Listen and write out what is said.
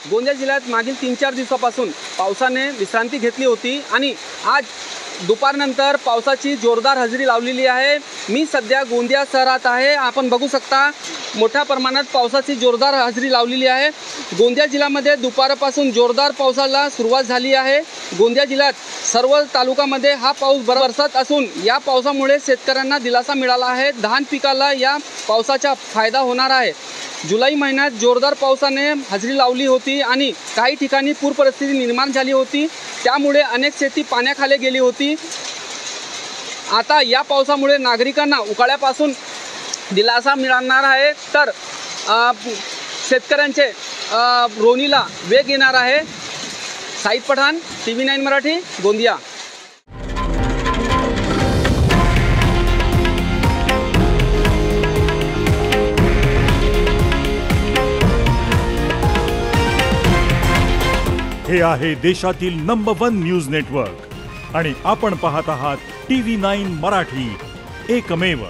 गोंदिया जिल्ह्यात मागील 3-4 दिवसापासून पावसाने विश्रांती घेतली होती आणि आज दुपारनंतर पावसाची जोरदार हजेरी लावलेली आहे। मी सध्या गोंदिया शहरात आहे। आपण बघू शकता मोठ्या प्रमाणात पावसाची जोरदार हजेरी लावलेली आहे। गोंदिया जिल्ह्यामध्ये दुपारपासून जोरदार पावसाला सुरुवात झाली आहे। गोंदिया जिल्ह्यात सर्व तालुक्यामध्ये हा पाऊस बरसत असून या पावसामुळे शेतकऱ्यांना दिलासा मिळाला आहे। धान पिकाला या पावसाचा फायदा होणार आहे। जुलै महिन्यात जोरदार पावसाने हजेरी लावली होती आणि काही ठिकाणी पूर परिस्थिती निर्माण झाली होती, त्यामुळे अनेक शेती पाण्याखाली गेली होती। आता या पावसामुळे नागरिकांना उकाड्यापासून दिलासा मिळणार आहे, तर शेतकऱ्यांचे रोणीला वेग येणार आहे। साईद पठाण, TV9 मराठी, गोंदिया। हे आहे देशातील नंबर 1 न्यूज नेटवर्क आणि आपण पाहत आहात TV9 मराठी, एकमेव।